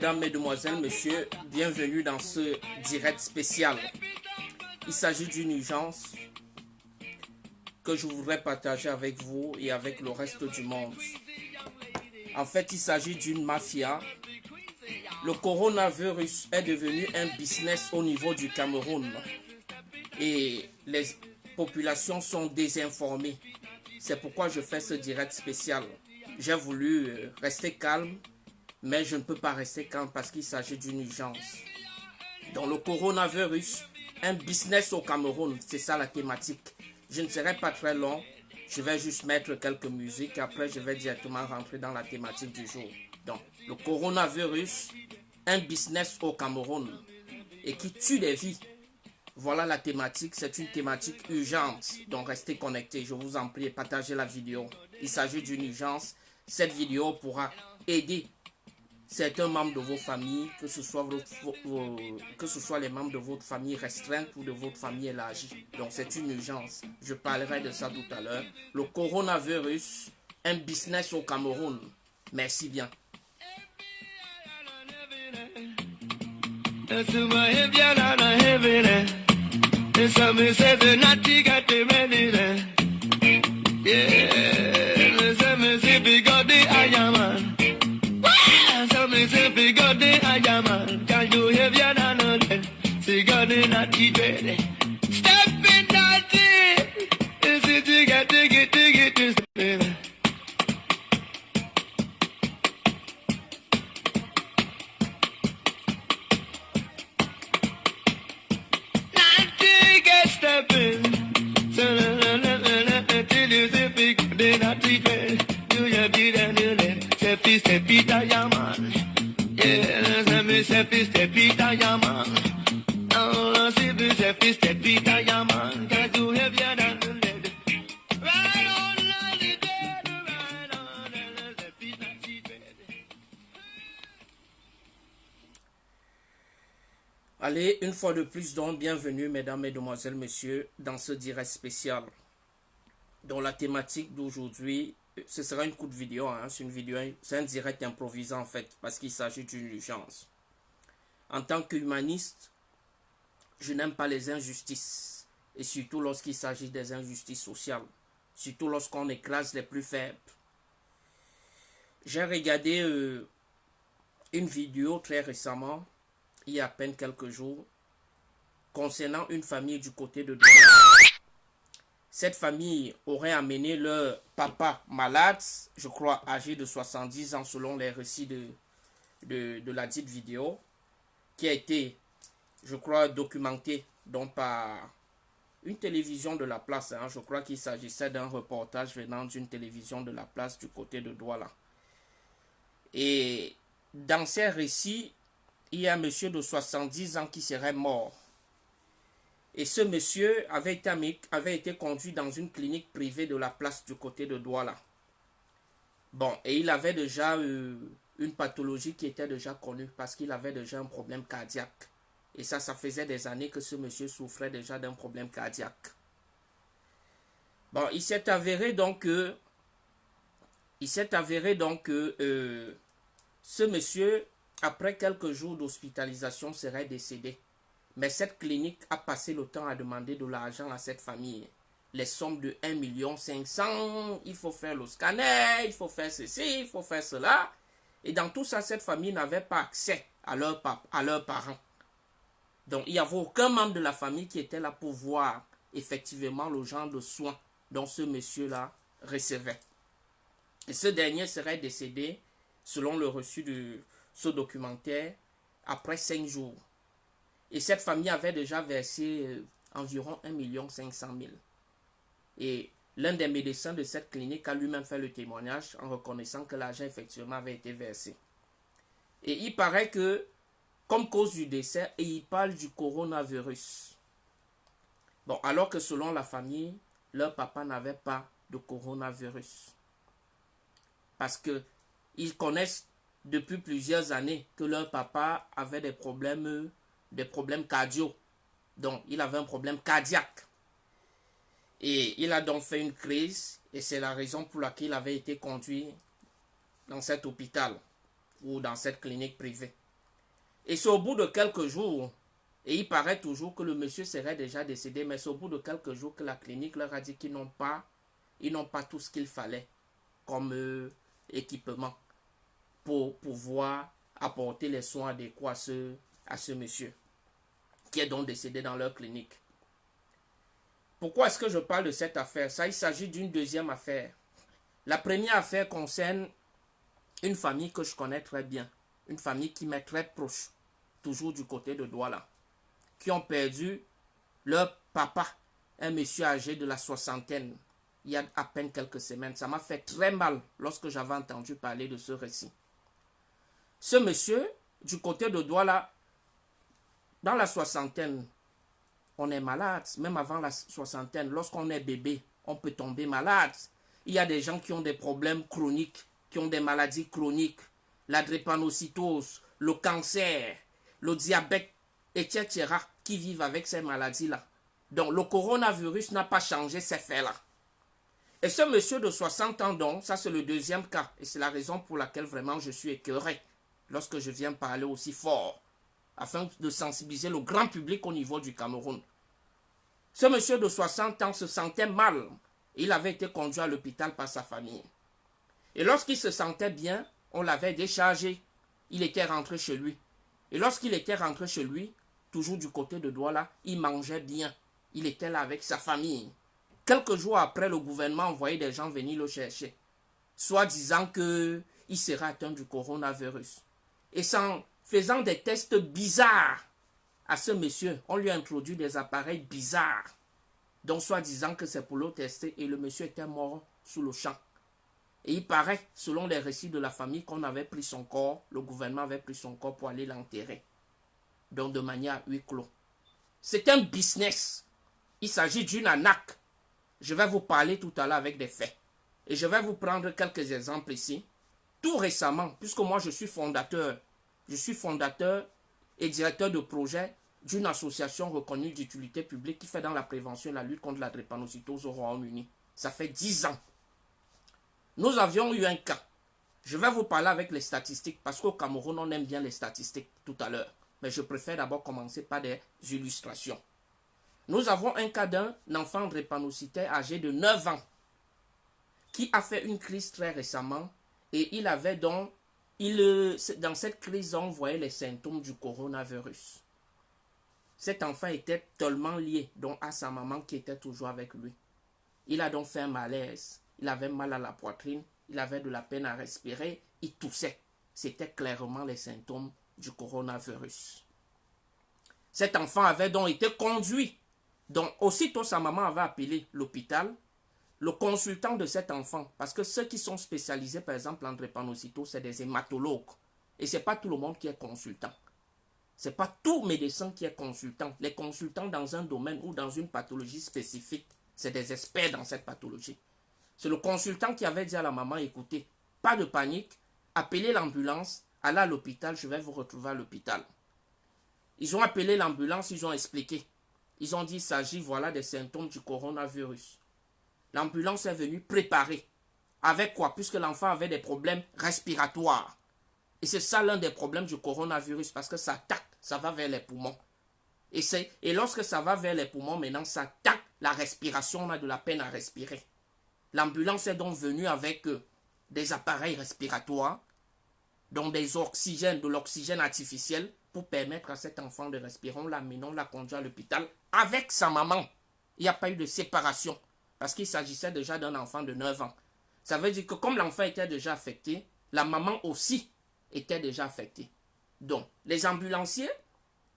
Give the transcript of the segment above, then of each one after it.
Mesdames, Mesdemoiselles, Messieurs, bienvenue dans ce direct spécial. Il s'agit d'une urgence que je voudrais partager avec vous et avec le reste du monde. En fait, il s'agit d'une mafia. Le coronavirus est devenu un business au niveau du Cameroun et les populations sont désinformées. C'est pourquoi je fais ce direct spécial. J'ai voulu rester calme, mais je ne peux pas rester calme parce qu'il s'agit d'une urgence. Dans le coronavirus, un business au Cameroun, c'est ça la thématique. Je ne serai pas très long, je vais juste mettre quelques musiques, après je vais directement rentrer dans la thématique du jour. Donc, le coronavirus, un business au Cameroun et qui tue des vies. Voilà la thématique, c'est une thématique urgente, donc restez connectés, je vous en prie, partagez la vidéo. Il s'agit d'une urgence, cette vidéo pourra aider certains membres de vos familles, que ce soit les membres de votre famille restreinte ou de votre famille élargie. Donc c'est une urgence, je parlerai de ça tout à l'heure. Le coronavirus, un business au Cameroun. Merci bien. Allez, une fois de plus, donc, bienvenue, mesdames, mesdemoiselles, messieurs, dans ce direct spécial. Dont la thématique d'aujourd'hui, ce sera une courte vidéo, hein, c'est un direct improvisé en fait, parce qu'il s'agit d'une urgence. En tant qu'humaniste, je n'aime pas les injustices, et surtout lorsqu'il s'agit des injustices sociales, surtout lorsqu'on écrase les plus faibles. J'ai regardé une vidéo très récemment, il y a à peine quelques jours, concernant une famille du côté de Douala. Cette famille aurait amené leur papa malade, je crois âgé de 70 ans selon les récits de la dite vidéo, qui a été, je crois, documenté donc par une télévision de la place. Hein. Je crois qu'il s'agissait d'un reportage venant d'une télévision de la place du côté de Douala. Et dans ces récits, il y a un monsieur de 70 ans qui serait mort. Et ce monsieur avait été conduit dans une clinique privée de la place du côté de Douala. Bon, et il avait déjà une pathologie qui était déjà connue parce qu'il avait déjà un problème cardiaque. Et ça faisait des années que ce monsieur souffrait déjà d'un problème cardiaque. Bon, il s'est avéré donc que ce monsieur, après quelques jours d'hospitalisation, serait décédé. Mais cette clinique a passé le temps à demander de l'argent à cette famille. Les sommes de 1,5 million, il faut faire le scanner, il faut faire ceci, il faut faire cela. Et dans tout ça, cette famille n'avait pas accès à leurs parents. Donc, il n'y avait aucun membre de la famille qui était là pour voir effectivement le genre de soins dont ce monsieur-là recevait. Et ce dernier serait décédé, selon le reçu de ce documentaire, après 5 jours. Et cette famille avait déjà versé environ 1,5 million. Et l'un des médecins de cette clinique a lui-même fait le témoignage en reconnaissant que l'argent effectivement avait été versé. Et il paraît que, comme cause du décès, et il parle du coronavirus. Bon, alors que selon la famille, leur papa n'avait pas de coronavirus. Parce qu'ils connaissent depuis plusieurs années que leur papa avait des problèmes cardio. Donc, il avait un problème cardiaque. Et il a donc fait une crise. Et c'est la raison pour laquelle il avait été conduit dans cet hôpital ou dans cette clinique privée. Et c'est au bout de quelques jours, et il paraît toujours que le monsieur serait déjà décédé, mais c'est au bout de quelques jours que la clinique leur a dit qu'ils n'ont pas tout ce qu'il fallait comme équipement pour pouvoir apporter les soins adéquats à ce monsieur qui est donc décédé dans leur clinique. Pourquoi est-ce que je parle de cette affaire? Ça, il s'agit d'une deuxième affaire. La première affaire concerne une famille que je connais très bien, une famille qui m'est très proche, toujours du côté de Douala, qui ont perdu leur papa, un monsieur âgé de la soixantaine, il y a à peine quelques semaines. Ça m'a fait très mal lorsque j'avais entendu parler de ce récit. Ce monsieur, du côté de Douala, dans la soixantaine, on est malade, même avant la soixantaine. Lorsqu'on est bébé, on peut tomber malade. Il y a des gens qui ont des problèmes chroniques, qui ont des maladies chroniques, la drépanocytose, le cancer, le diabète, etc., qui vivent avec ces maladies-là. Donc, le coronavirus n'a pas changé ces faits-là. Et ce monsieur de 60 ans, donc, ça c'est le deuxième cas. Et c'est la raison pour laquelle vraiment je suis écœuré lorsque je viens parler aussi fort, afin de sensibiliser le grand public au niveau du Cameroun. Ce monsieur de 60 ans se sentait mal. Il avait été conduit à l'hôpital par sa famille. Et lorsqu'il se sentait bien, on l'avait déchargé. Il était rentré chez lui. Et lorsqu'il était rentré chez lui, toujours du côté de Douala, il mangeait bien. Il était là avec sa famille. Quelques jours après, le gouvernement envoyait des gens venir le chercher, soit disant qu'il serait atteint du coronavirus. Et en faisant des tests bizarres à ce monsieur, on lui a introduit des appareils bizarres, donc soit disant que c'est pour le tester, et le monsieur était mort sous le champ. Et il paraît, selon les récits de la famille, qu'on avait pris son corps, le gouvernement avait pris son corps pour aller l'enterrer, donc de manière huis clos. C'est un business. Il s'agit d'une arnaque. Je vais vous parler tout à l'heure avec des faits. Et je vais vous prendre quelques exemples ici. Tout récemment, puisque moi je suis fondateur et directeur de projet d'une association reconnue d'utilité publique qui fait dans la prévention et la lutte contre la drépanocytose au Royaume-Uni. Ça fait 10 ans. Nous avions eu un cas. Je vais vous parler avec les statistiques parce qu'au Cameroun, on aime bien les statistiques tout à l'heure. Mais je préfère d'abord commencer par des illustrations. Nous avons un cas d'un enfant drépanocytaire âgé de 9 ans qui a fait une crise très récemment et il avait donc, dans cette crise, on voyait les symptômes du coronavirus. Cet enfant était tellement lié donc à sa maman qui était toujours avec lui. Il a donc fait un malaise, il avait mal à la poitrine, il avait de la peine à respirer, il toussait. C'était clairement les symptômes du coronavirus. Cet enfant avait donc été conduit. Donc, aussitôt sa maman avait appelé l'hôpital, le consultant de cet enfant, parce que ceux qui sont spécialisés, par exemple, en drépanocytose, c'est des hématologues. Et ce n'est pas tout le monde qui est consultant. Ce n'est pas tout médecin qui est consultant. Les consultants dans un domaine ou dans une pathologie spécifique, c'est des experts dans cette pathologie. C'est le consultant qui avait dit à la maman, écoutez, pas de panique, appelez l'ambulance, allez à l'hôpital, je vais vous retrouver à l'hôpital. Ils ont appelé l'ambulance, ils ont expliqué. Ils ont dit, il s'agit, voilà, des symptômes du coronavirus. L'ambulance est venue préparer. Avec quoi? Puisque l'enfant avait des problèmes respiratoires. Et c'est ça l'un des problèmes du coronavirus, parce que ça attaque, ça va vers les poumons. Et lorsque ça va vers les poumons, maintenant, ça attaque la respiration, on a de la peine à respirer. L'ambulance est donc venue avec des appareils respiratoires, donc de l'oxygène artificiel, pour permettre à cet enfant de respirer. On l'a conduit à l'hôpital avec sa maman. Il n'y a pas eu de séparation, parce qu'il s'agissait déjà d'un enfant de 9 ans. Ça veut dire que comme l'enfant était déjà affecté, la maman aussi était déjà affectée. Donc, les ambulanciers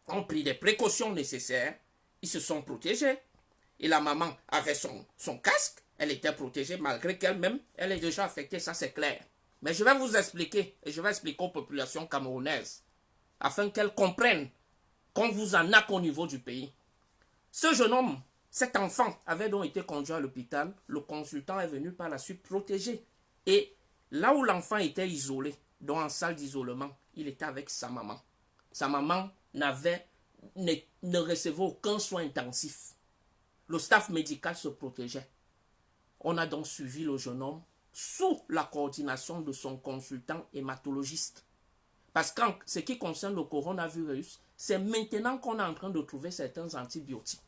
ont pris les précautions nécessaires, ils se sont protégés. Et la maman avait son casque, elle était protégée malgré qu'elle-même, elle est déjà affectée, ça c'est clair. Mais je vais vous expliquer, et je vais expliquer aux populations camerounaises, afin qu'elles comprennent qu'on vous en a qu'au niveau du pays. Ce jeune homme, cet enfant, avait donc été conduit à l'hôpital. Le consultant est venu par la suite protéger. Et là où l'enfant était isolé, donc en salle d'isolement, il était avec sa maman. Sa maman ne recevait aucun soin intensif. Le staff médical se protégeait. On a donc suivi le jeune homme sous la coordination de son consultant hématologiste. Parce que ce qui concerne le coronavirus, c'est maintenant qu'on est en train de trouver certains antibiotiques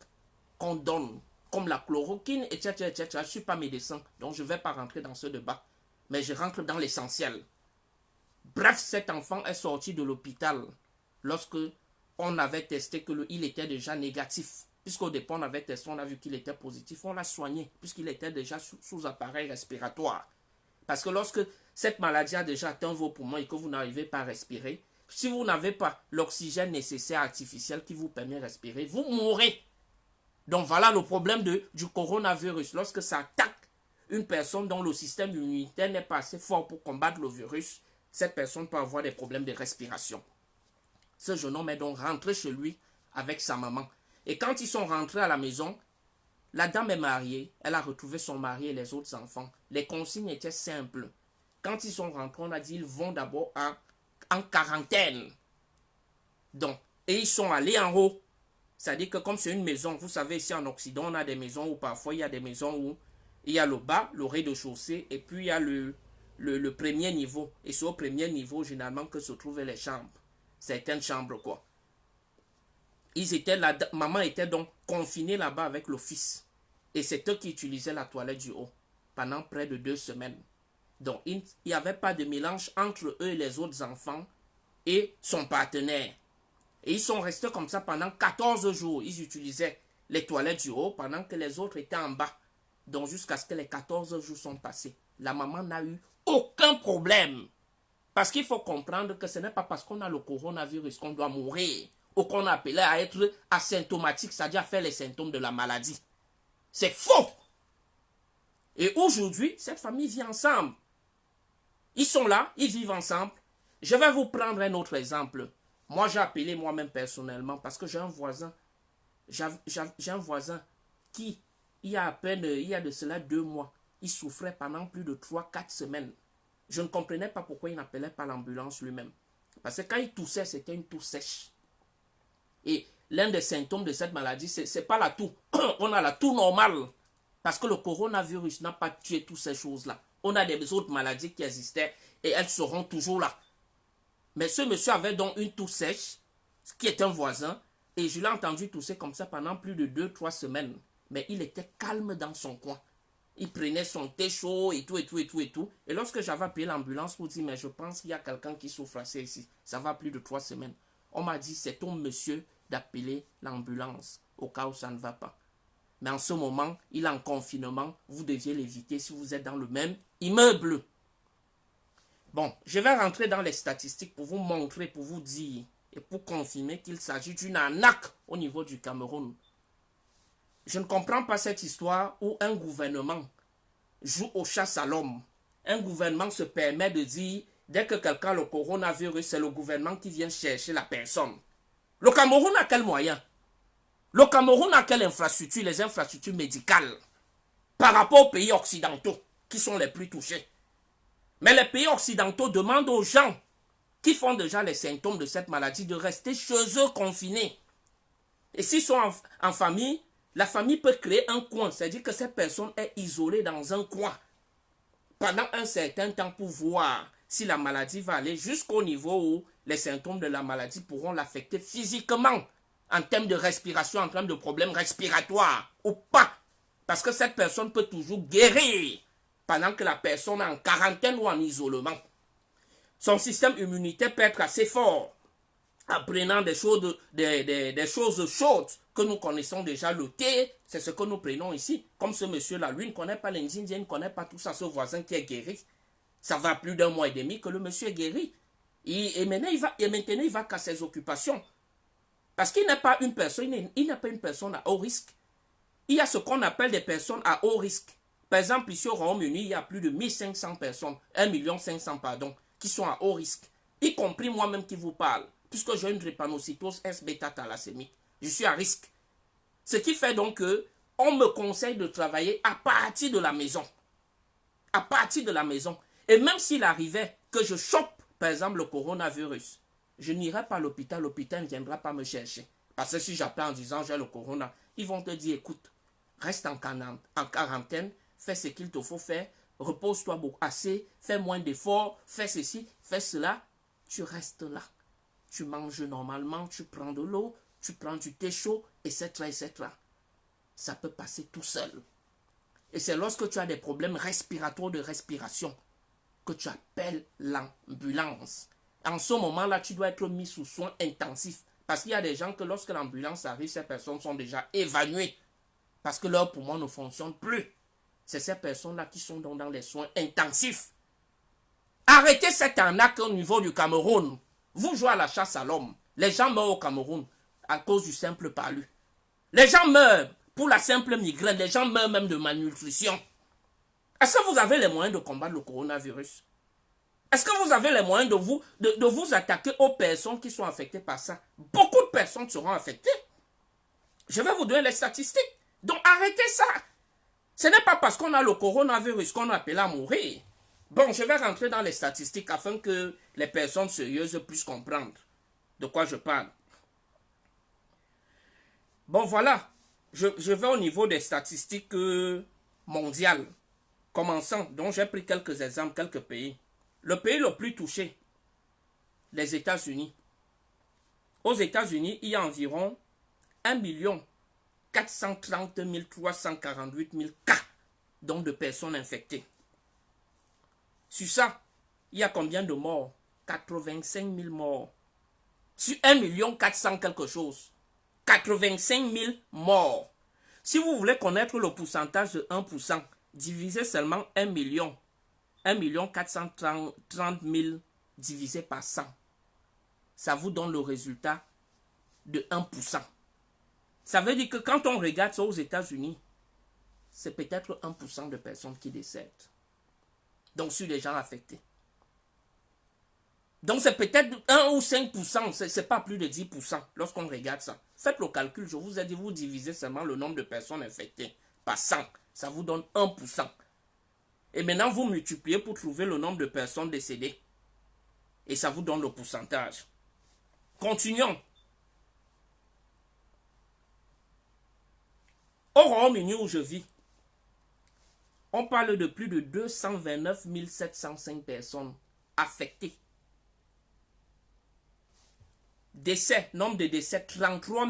qu'on donne, comme la chloroquine, etc., etc. Je ne suis pas médecin, donc je ne vais pas rentrer dans ce débat. Mais je rentre dans l'essentiel. Bref, cet enfant est sorti de l'hôpital lorsque on avait testé qu'il était déjà négatif. Puisqu'au départ, on avait testé, on a vu qu'il était positif, on l'a soigné, puisqu'il était déjà sous appareil respiratoire. Parce que lorsque cette maladie a déjà atteint vos poumons et que vous n'arrivez pas à respirer, si vous n'avez pas l'oxygène nécessaire artificiel qui vous permet de respirer, vous mourrez. Donc voilà le problème du coronavirus. Lorsque ça attaque une personne dont le système immunitaire n'est pas assez fort pour combattre le virus, cette personne peut avoir des problèmes de respiration. Ce jeune homme est donc rentré chez lui avec sa maman. Et quand ils sont rentrés à la maison, la dame est mariée, elle a retrouvé son mari et les autres enfants. Les consignes étaient simples. Quand ils sont rentrés, on a dit qu'ils vont d'abord en quarantaine. Donc, et ils sont allés en haut. C'est-à-dire que comme c'est une maison, vous savez, ici en Occident, on a des maisons où parfois il y a des maisons où il y a le bas, le rez-de-chaussée, et puis il y a le premier niveau. Et c'est au premier niveau, généralement, que se trouvent les chambres. Certaines chambres, quoi. Maman était donc confinée là-bas avec le fils. Et c'est eux qui utilisaient la toilette du haut pendant près de 2 semaines. Donc, il n'y avait pas de mélange entre eux et les autres enfants et son partenaire. Et ils sont restés comme ça pendant 14 jours. Ils utilisaient les toilettes du haut pendant que les autres étaient en bas. Donc, jusqu'à ce que les 14 jours sont passés. La maman n'a eu aucun problème. Parce qu'il faut comprendre que ce n'est pas parce qu'on a le coronavirus qu'on doit mourir ou qu'on a appelé à être asymptomatique, c'est-à-dire à faire les symptômes de la maladie. C'est faux. Et aujourd'hui, cette famille vit ensemble. Ils sont là, ils vivent ensemble. Je vais vous prendre un autre exemple. Moi, j'ai appelé moi-même personnellement parce que j'ai un voisin. J'ai un voisin qui, il y a de cela 2 mois, il souffrait pendant plus de 3-4 semaines. Je ne comprenais pas pourquoi il n'appelait pas l'ambulance lui-même. Parce que quand il toussait, c'était une toux sèche. Et l'un des symptômes de cette maladie, ce n'est pas la toux. On a la toux normale. Parce que le coronavirus n'a pas tué toutes ces choses-là. On a des autres maladies qui existaient et elles seront toujours là. Mais ce monsieur avait donc une toux sèche, qui est un voisin, et je l'ai entendu tousser comme ça pendant plus de 2-3 semaines. Mais il était calme dans son coin. Il prenait son thé chaud et tout, et tout, et tout, et tout. Et lorsque j'avais appelé l'ambulance pour dire, mais je pense qu'il y a quelqu'un qui souffre assez ici. Ça va plus de 3 semaines. On m'a dit, c'est ton monsieur d'appeler l'ambulance au cas où ça ne va pas. Mais en ce moment, il est en confinement. Vous deviez l'éviter si vous êtes dans le même immeuble. Bon, je vais rentrer dans les statistiques pour vous montrer, pour vous dire et pour confirmer qu'il s'agit d'une arnaque au niveau du Cameroun. Je ne comprends pas cette histoire où un gouvernement joue aux chasses à l'homme. Un gouvernement se permet de dire, dès que quelqu'un a le coronavirus, c'est le gouvernement qui vient chercher la personne. Le Cameroun a quel moyen? Le Cameroun a quelle infrastructure? Les infrastructures médicales par rapport aux pays occidentaux qui sont les plus touchés. Mais les pays occidentaux demandent aux gens qui font déjà les symptômes de cette maladie de rester chez eux confinés. Et s'ils sont en famille, la famille peut créer un coin, c'est-à-dire que cette personne est isolée dans un coin pendant un certain temps pour voir si la maladie va aller jusqu'au niveau où les symptômes de la maladie pourront l'affecter physiquement en termes de respiration, en termes de problèmes respiratoires ou pas. Parce que cette personne peut toujours guérir pendant que la personne est en quarantaine ou en isolement. Son système immunitaire peut être assez fort en prenant des choses chaudes que nous connaissons déjà. Le thé, c'est ce que nous prenons ici. Comme ce monsieur-là, lui ne connaît pas les Indiens, il ne connaît pas tout ça, ce voisin qui est guéri. Ça va plus d'1 mois et demi que le monsieur est guéri. Et maintenant, il va qu'à ses occupations. Parce qu'il n'est pas une personne, il n'est pas une personne à haut risque. Il y a ce qu'on appelle des personnes à haut risque. Par exemple, ici au Royaume-Uni, il y a plus de 1500 personnes, 1 500 000, pardon, qui sont à haut risque. Y compris moi-même qui vous parle, puisque j'ai une drépanocytose S-bêta-thalassémie. Je suis à risque. Ce qui fait donc que on me conseille de travailler à partir de la maison. À partir de la maison. Et même s'il arrivait que je chope, par exemple, le coronavirus, je n'irai pas à l'hôpital, l'hôpital ne viendra pas me chercher. Parce que si j'appelle en disant j'ai le corona, ils vont te dire, écoute, reste en quarantaine, fais ce qu'il te faut faire, repose-toi beaucoup assez, fais moins d'efforts, fais ceci, fais cela. tu restes là. Tu manges normalement, tu prends de l'eau, tu prends du thé chaud, etc., etc. Ça peut passer tout seul. Et c'est lorsque tu as des problèmes respiratoires de respiration que tu appelles l'ambulance. En ce moment-là, tu dois être mis sous soins intensifs. Parce qu'il y a des gens que lorsque l'ambulance arrive, ces personnes sont déjà évanouies. Parce que leurs poumons ne fonctionnent plus. C'est ces personnes-là qui sont donc dans les soins intensifs. Arrêtez cette arnaque au niveau du Cameroun. Vous jouez à la chasse à l'homme. Les gens meurent au Cameroun à cause du simple palu. Les gens meurent pour la simple migraine. Les gens meurent même de malnutrition. Est-ce que vous avez les moyens de combattre le coronavirus? Est-ce que vous avez les moyens de vous attaquer aux personnes qui sont affectées par ça? Beaucoup de personnes seront affectées. Je vais vous donner les statistiques. Donc arrêtez ça. Ce n'est pas parce qu'on a le coronavirus qu'on a appelé à mourir. Bon, je vais rentrer dans les statistiques afin que les personnes sérieuses puissent comprendre de quoi je parle. Bon, voilà. Je vais au niveau des statistiques mondiales. Commençons. Donc, j'ai pris quelques exemples, quelques pays. Le pays le plus touché, les États-Unis. Aux États-Unis, il y a environ 1 430 348 000 cas donc de personnes infectées. Sur ça, il y a combien de morts? 85 000 morts. Sur 1 400 000 quelque chose. 85 000 morts. Si vous voulez connaître le pourcentage de 1%, divisez seulement 1 430 000 divisé par 100. Ça vous donne le résultat de 1%. Ça veut dire que quand on regarde ça aux États-Unis, c'est peut-être 1% de personnes qui décèdent. Donc sur les gens affectés. Donc c'est peut-être 1 ou 5%, ce n'est pas plus de 10% lorsqu'on regarde ça. Faites le calcul, je vous ai dit, vous divisez seulement le nombre de personnes infectées par 100. Ça vous donne 1%. Et maintenant, vous multipliez pour trouver le nombre de personnes décédées. Et ça vous donne le pourcentage. Continuons. Au Royaume-Uni où je vis, on parle de plus de 229 705 personnes affectées. Décès, nombre de décès, 33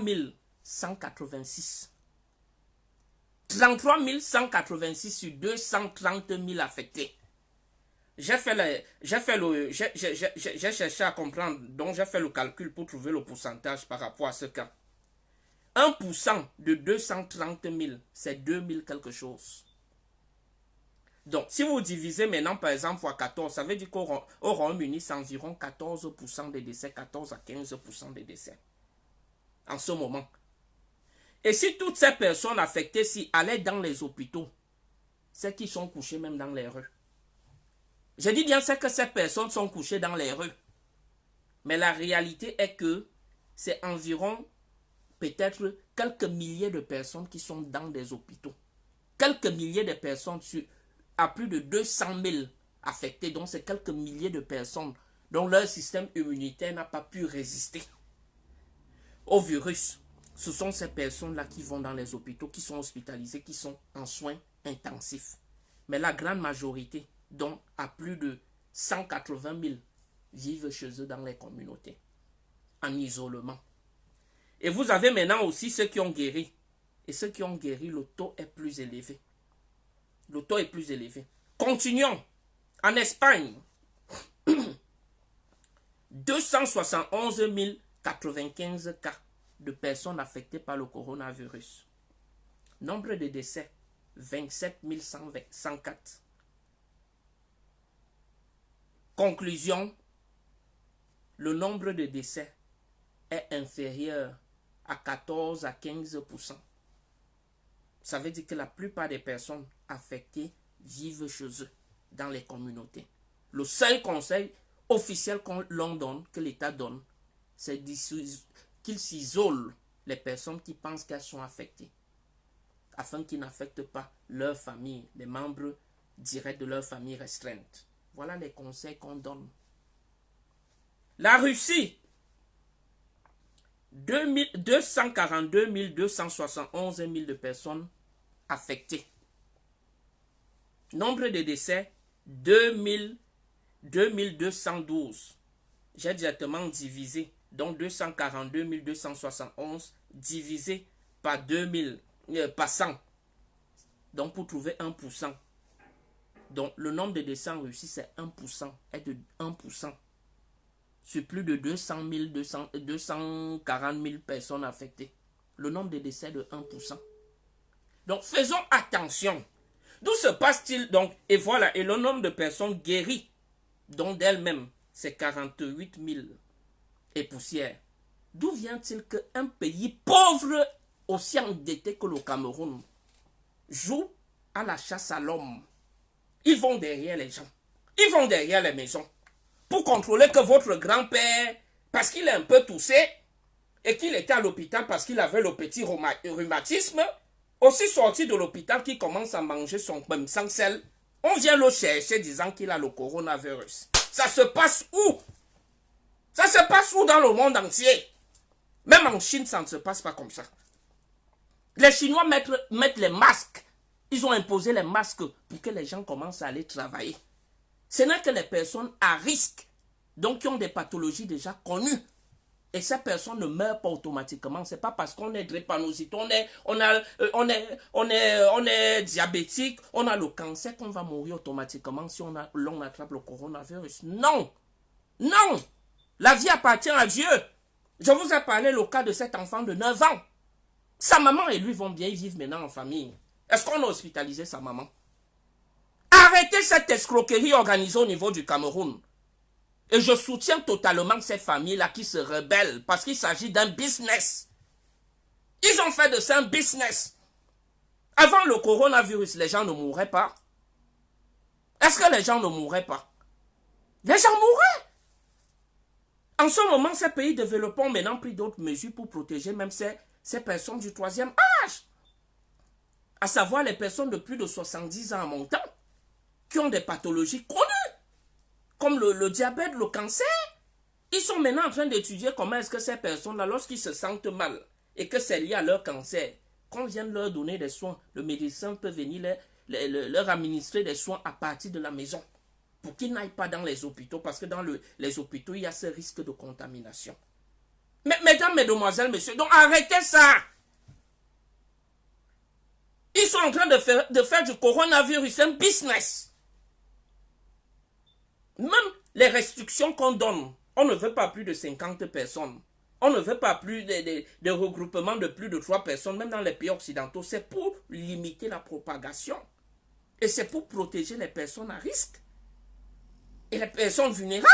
186. 33 186 sur 230 000 affectés. J'ai cherché à comprendre, donc j'ai fait le calcul pour trouver le pourcentage par rapport à ce cas. 1% de 230 000, c'est 2000 quelque chose. Donc, si vous divisez maintenant, par exemple, fois 14, ça veut dire qu'au Royaume-Uni, c'est environ 14% des décès, 14 à 15% des décès. En ce moment. Et si toutes ces personnes affectées allaient dans les hôpitaux, c'est qu'ils sont couchés même dans les rues. Je dis bien, c'est que ces personnes sont couchées dans les rues. Mais la réalité est que c'est environ peut-être quelques milliers de personnes qui sont dans des hôpitaux. Quelques milliers de personnes à plus de 200 000 affectés. Donc c'est quelques milliers de personnes dont leur système immunitaire n'a pas pu résister au virus. Ce sont ces personnes-là qui vont dans les hôpitaux, qui sont hospitalisées, qui sont en soins intensifs. Mais la grande majorité, dont à plus de 180 000, vivent chez eux dans les communautés, en isolement. Et vous avez maintenant aussi ceux qui ont guéri. Et ceux qui ont guéri, le taux est plus élevé. Le taux est plus élevé. Continuons. En Espagne, 271 095 cas de personnes affectées par le coronavirus. Nombre de décès, 27 104. Conclusion, le nombre de décès est inférieur à 14 à 15%. Ça veut dire que la plupart des personnes affectées vivent chez eux, dans les communautés. Le seul conseil officiel que l'État donne, c'est qu'il s'isole les personnes qui pensent qu'elles sont affectées, afin qu'ils n'affectent pas leur famille, les membres directs de leur famille restreinte. Voilà les conseils qu'on donne. La Russie, 242 271 000 de personnes affectées. Nombre de décès, 2212. j'ai directement divisé. Donc 242 271 divisé par 2000, par 100. Donc pour trouver 1%. Donc le nombre de décès réussis, c'est 1%. Est de 1%. Sur plus de 200 000, 240 000 personnes affectées. Le nombre de décès est de 1%. Donc faisons attention. D'où se passe-t-il donc? Et voilà, et le nombre de personnes guéries, dont d'elles-mêmes, c'est 48 000 et poussière. D'où vient-il qu'un pays pauvre, aussi endetté que le Cameroun, joue à la chasse à l'homme? Ils vont derrière les gens. Ils vont derrière les maisons. Pour contrôler que votre grand-père, parce qu'il est un peu toussé, et qu'il était à l'hôpital parce qu'il avait le petit rhumatisme, aussi sorti de l'hôpital qui commence à manger son pain sans sel, on vient le chercher disant qu'il a le coronavirus. Ça se passe où? Ça se passe où dans le monde entier? Même en Chine, ça ne se passe pas comme ça. Les Chinois mettent les masques. Ils ont imposé les masques pour que les gens commencent à aller travailler. Ce n'est que les personnes à risque, donc qui ont des pathologies déjà connues. Et ces personnes ne meurent pas automatiquement. Ce n'est pas parce qu'on est drépanocyte, on est diabétique, on a le cancer qu'on va mourir automatiquement si on attrape le coronavirus. Non! Non! La vie appartient à Dieu. Je vous ai parlé le cas de cet enfant de 9 ans. Sa maman et lui vont bien vivre maintenant en famille. Est-ce qu'on a hospitalisé sa maman? Arrêtez cette escroquerie organisée au niveau du Cameroun. Et je soutiens totalement ces familles-là qui se rebellent parce qu'il s'agit d'un business. Ils ont fait de ça un business. Avant le coronavirus, les gens ne mourraient pas. Est-ce que les gens ne mourraient pas? Les gens mourraient. En ce moment, ces pays développés ont maintenant pris d'autres mesures pour protéger même ces personnes du troisième âge. À savoir les personnes de plus de 70 ans en montant, qui ont des pathologies connues, comme le diabète, le cancer. Ils sont maintenant en train d'étudier comment est-ce que ces personnes-là, lorsqu'ils se sentent mal et que c'est lié à leur cancer, qu'on vienne leur donner des soins, le médecin peut venir leur administrer des soins à partir de la maison pour qu'ils n'aillent pas dans les hôpitaux parce que dans les hôpitaux, il y a ce risque de contamination. Mais, mesdames, mesdemoiselles, messieurs, donc arrêtez ça! Ils sont en train de faire du coronavirus un business. Même les restrictions qu'on donne, on ne veut pas plus de 50 personnes. On ne veut pas plus de regroupements de plus de 3 personnes, même dans les pays occidentaux. C'est pour limiter la propagation. Et c'est pour protéger les personnes à risque. Et les personnes vulnérables.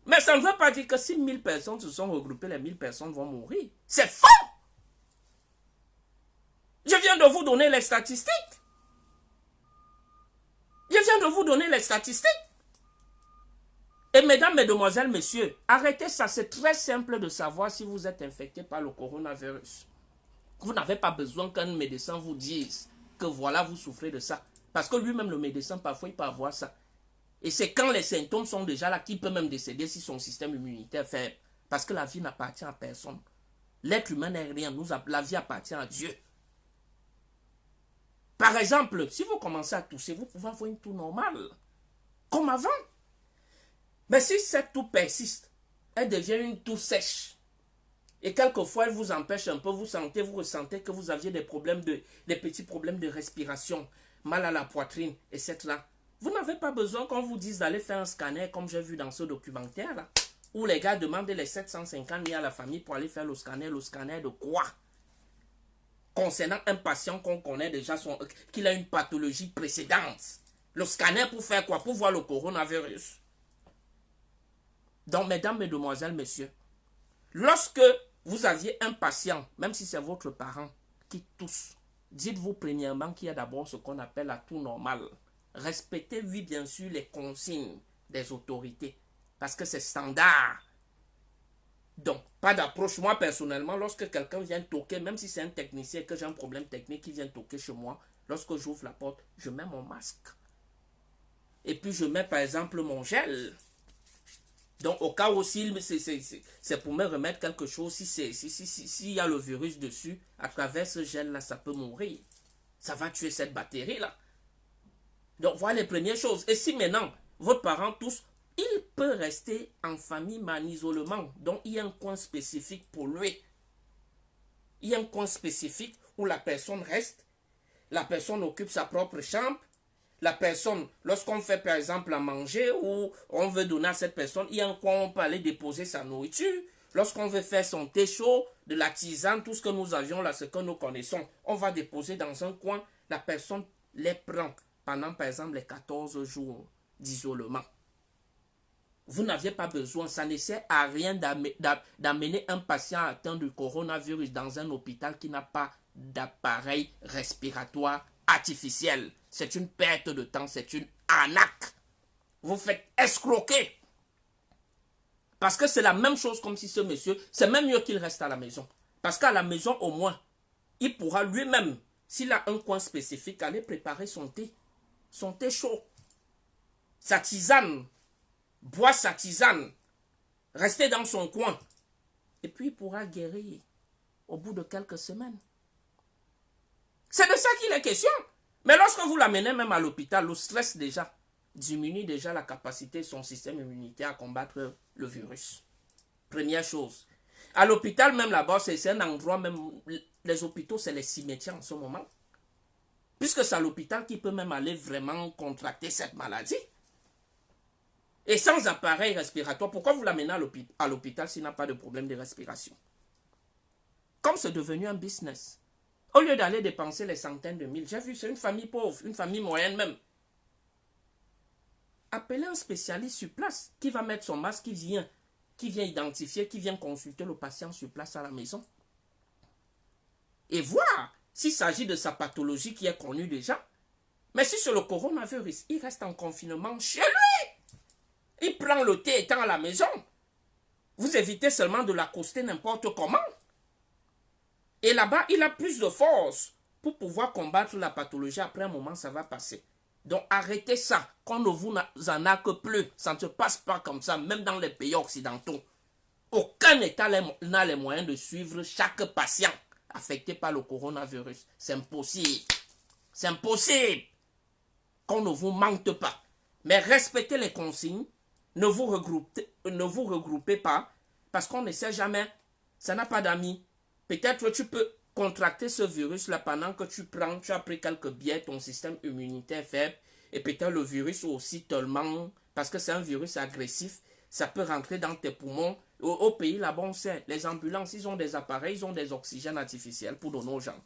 Mais ça ne veut pas dire que si 1000 personnes se sont regroupées, les 1000 personnes vont mourir. C'est faux! Je viens de vous donner les statistiques. Je viens de vous donner les statistiques. Et mesdames, mesdemoiselles, messieurs, arrêtez ça. C'est très simple de savoir si vous êtes infecté par le coronavirus. Vous n'avez pas besoin qu'un médecin vous dise que voilà, vous souffrez de ça. Parce que lui-même, le médecin, parfois, il peut avoir ça. Et c'est quand les symptômes sont déjà là qu'il peut même décéder si son système immunitaire est faible. Parce que la vie n'appartient à personne. L'être humain n'est rien. La vie appartient à Dieu. Par exemple, si vous commencez à tousser, vous pouvez avoir une toux normale. Comme avant. Mais si cette toux persiste, elle devient une toux sèche. Et quelquefois, elle vous empêche un peu, vous ressentez que vous aviez des petits problèmes de respiration, mal à la poitrine, etc. Vous n'avez pas besoin qu'on vous dise d'aller faire un scanner, comme j'ai vu dans ce documentaire-là, où les gars demandent les 750 000 à la famille pour aller faire le scanner. Le scanner de quoi? Concernant un patient qu'on connaît déjà, qu'il a une pathologie précédente. Le scanner pour faire quoi? Pour voir le coronavirus. Donc, mesdames, mesdemoiselles, messieurs, lorsque vous aviez un patient, même si c'est votre parent, qui tousse, dites-vous premièrement qu'il y a d'abord ce qu'on appelle la toux normale. Respectez, oui, bien sûr, les consignes des autorités, parce que c'est standard. Donc, pas d'approche. Moi, personnellement, lorsque quelqu'un vient toquer, même si c'est un technicien et que j'ai un problème technique qui vient toquer chez moi, lorsque j'ouvre la porte, je mets mon masque. Et puis, je mets, par exemple, mon gel. Donc, au cas où c'est pour me remettre quelque chose, s'il y a le virus dessus, à travers ce gel-là, ça peut mourir. Ça va tuer cette bactérie-là. Donc, voilà les premières choses. Et si maintenant, votre parent tousse, il peut rester en famille, mais en isolement. Donc, il y a un coin spécifique pour lui. Il y a un coin spécifique où la personne reste. La personne occupe sa propre chambre. La personne, lorsqu'on fait par exemple à manger ou on veut donner à cette personne, il y a un coin où on peut aller déposer sa nourriture. Lorsqu'on veut faire son thé chaud, de la tisane, tout ce que nous avions là, ce que nous connaissons, on va déposer dans un coin. La personne les prend pendant par exemple les 14 jours d'isolement. Vous n'aviez pas besoin, ça ne sert à rien d'amener un patient atteint du coronavirus dans un hôpital qui n'a pas d'appareil respiratoire artificiel. C'est une perte de temps, c'est une arnaque. Vous faites escroquer. Parce que c'est la même chose comme si ce monsieur, c'est même mieux qu'il reste à la maison. Parce qu'à la maison, au moins, il pourra lui-même, s'il a un coin spécifique, aller préparer son thé chaud, sa tisane, boire sa tisane, rester dans son coin. Et puis il pourra guérir au bout de quelques semaines. C'est de ça qu'il est question. Mais lorsque vous l'amenez même à l'hôpital, le stress déjà diminue déjà la capacité de son système immunitaire à combattre le virus. Première chose. À l'hôpital, même là-bas, c'est un endroit, même les hôpitaux, c'est les cimetières en ce moment. Puisque c'est à l'hôpital qu'il peut même aller vraiment contracter cette maladie. Et sans appareil respiratoire, pourquoi vous l'amenez à l'hôpital s'il n'a pas de problème de respiration? Comme c'est devenu un business. Au lieu d'aller dépenser les centaines de mille, j'ai vu, c'est une famille pauvre, une famille moyenne même. Appelez un spécialiste sur place qui va mettre son masque, qui vient identifier, qui vient consulter le patient sur place à la maison. Et voir s'il s'agit de sa pathologie qui est connue déjà. Mais si c'est le coronavirus, il reste en confinement chez lui. Il prend le thé étant à la maison. Vous évitez seulement de l'accoster n'importe comment. Et là-bas, il a plus de force pour pouvoir combattre la pathologie. Après un moment, ça va passer. Donc arrêtez ça, qu'on ne vous en a que plus. Ça ne se passe pas comme ça, même dans les pays occidentaux. Aucun État n'a les moyens de suivre chaque patient affecté par le coronavirus. C'est impossible. C'est impossible qu'on ne vous mente pas. Mais respectez les consignes. Ne vous regroupez pas parce qu'on ne sait jamais. Ça n'a pas d'amis. Peut-être que tu peux contracter ce virus-là pendant que tu as pris quelques biais, ton système immunitaire faible, et peut-être le virus aussi tellement, parce que c'est un virus agressif, ça peut rentrer dans tes poumons. Au pays là-bas, on sait, les ambulances, ils ont des appareils, ils ont des oxygènes artificiels pour donner aux gens.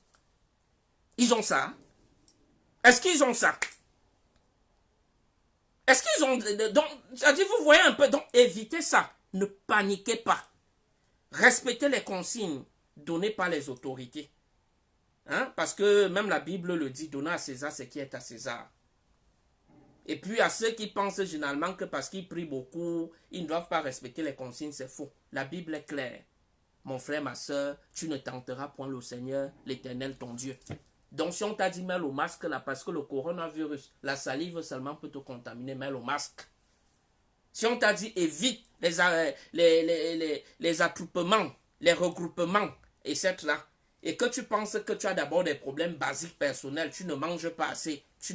Ils ont ça. Est-ce qu'ils ont ça? Est-ce qu'ils ont... Donc, c'est-à-dire, vous voyez un peu, donc évitez ça. Ne paniquez pas. Respectez les consignes données par les autorités. Hein? Parce que même la Bible le dit, donner à César ce qui est à César. Et puis à ceux qui pensent généralement que parce qu'ils prient beaucoup, ils ne doivent pas respecter les consignes, c'est faux. La Bible est claire. Mon frère, ma soeur, tu ne tenteras point le Seigneur, l'Éternel, ton Dieu. Donc si on t'a dit mets le masque là, parce que le coronavirus, la salive seulement peut te contaminer, mets le masque. Si on t'a dit évite les attroupements, les regroupements, etc. Et que tu penses que tu as d'abord des problèmes basiques personnels, tu ne manges pas assez, tu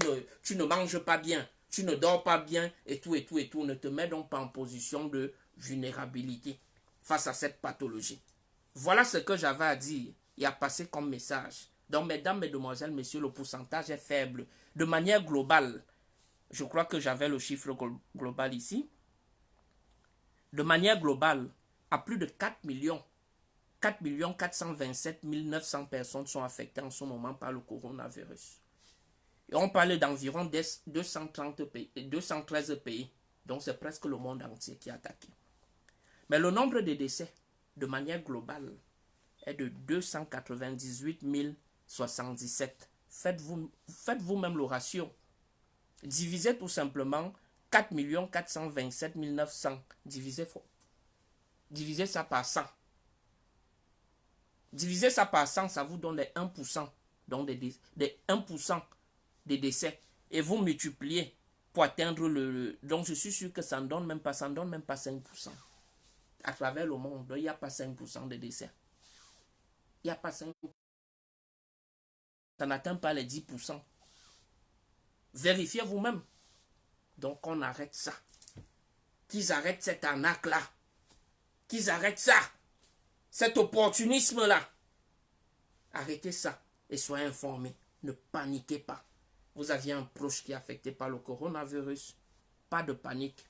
ne manges pas bien, tu ne dors pas bien, et tout, ne te mets donc pas en position de vulnérabilité face à cette pathologie. Voilà ce que j'avais à dire et à passer comme message. Donc, mesdames, mesdemoiselles, messieurs, le pourcentage est faible. De manière globale, je crois que j'avais le chiffre global ici. De manière globale, à plus de 4 427 900 personnes sont affectées en ce moment par le coronavirus. Et on parle d'environ 213 pays. Donc c'est presque le monde entier qui est attaqué. Mais le nombre de décès, de manière globale, est de 298 077. Faites-vous même le ratio. Divisez tout simplement 4 427 900. Divisez ça par 100. Divisez ça par 100, ça vous donne les 1%. Donc des 1% des décès. Et vous multipliez pour atteindre le... Donc je suis sûr que ça ne donne même pas 5%. À travers le monde, il n'y a pas 5% de décès. Il n'y a pas 5%. Ça n'atteint pas les 10%. Vérifiez vous-même. Donc on arrête ça. qu'ils arrêtent cette arnaque-là. Qu'ils arrêtent ça. Cet opportunisme-là. Arrêtez ça et soyez informés. Ne paniquez pas. Vous aviez un proche qui est affecté par le coronavirus. Pas de panique.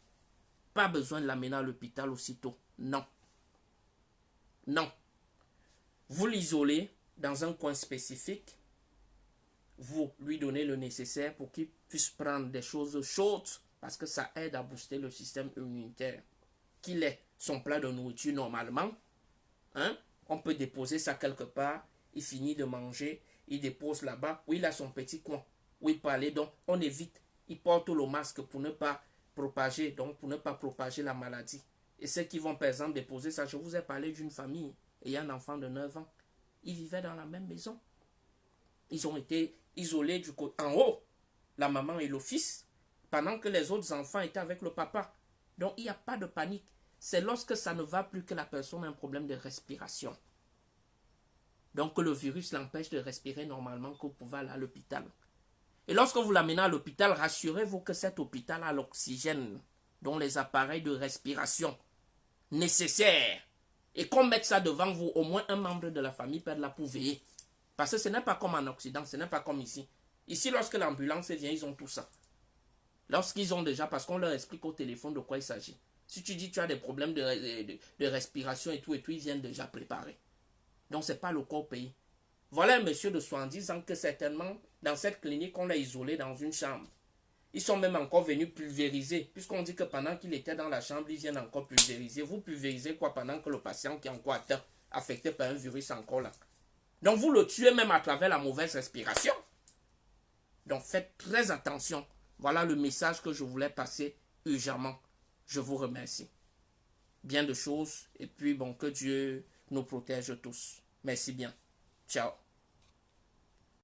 Pas besoin de l'amener à l'hôpital aussitôt. Non. Non. Vous l'isolez dans un coin spécifique. Vous lui donnez le nécessaire pour qu'il puisse prendre des choses chaudes parce que ça aide à booster le système immunitaire. Qu'il ait son plat de nourriture normalement. Hein? On peut déposer ça quelque part. Il finit de manger. Il dépose là-bas. Où il a son petit coin. Où il peut aller. Donc, on évite. Il porte le masque pour ne pas propager. Donc, pour ne pas propager la maladie. Et ceux qui vont, par exemple, déposer ça. Je vous ai parlé d'une famille ayant un enfant de 9 ans. Ils vivaient dans la même maison. Ils ont été isolés du côté en haut. La maman et le fils. Pendant que les autres enfants étaient avec le papa. Donc, il n'y a pas de panique. C'est lorsque ça ne va plus que la personne a un problème de respiration. Donc le virus l'empêche de respirer normalement que vous pouvez aller à l'hôpital. Et lorsque vous l'amenez à l'hôpital, rassurez-vous que cet hôpital a l'oxygène, dont les appareils de respiration nécessaires. Et qu'on mette ça devant vous, au moins un membre de la famille peut être là pour veiller. Parce que ce n'est pas comme en Occident, ce n'est pas comme ici. Ici, lorsque l'ambulance vient, ils ont tout ça. Lorsqu'ils ont déjà, parce qu'on leur explique au téléphone de quoi il s'agit. Si tu dis que tu as des problèmes de respiration et tout, ils viennent déjà préparer. Donc, ce n'est pas le cas au pays. Voilà un monsieur de 70 ans que certainement, dans cette clinique, on l'a isolé dans une chambre. Ils sont même encore venus pulvériser, puisqu'on dit que pendant qu'il était dans la chambre, ils viennent encore pulvériser. Vous pulvérisez quoi pendant que le patient qui est encore atteint, affecté par un virus encore là? Donc, vous le tuez même à travers la mauvaise respiration. Donc, faites très attention. Voilà le message que je voulais passer urgemment. Je vous remercie. Bien de choses. Et puis, bon, que Dieu nous protège tous. Merci bien. Ciao.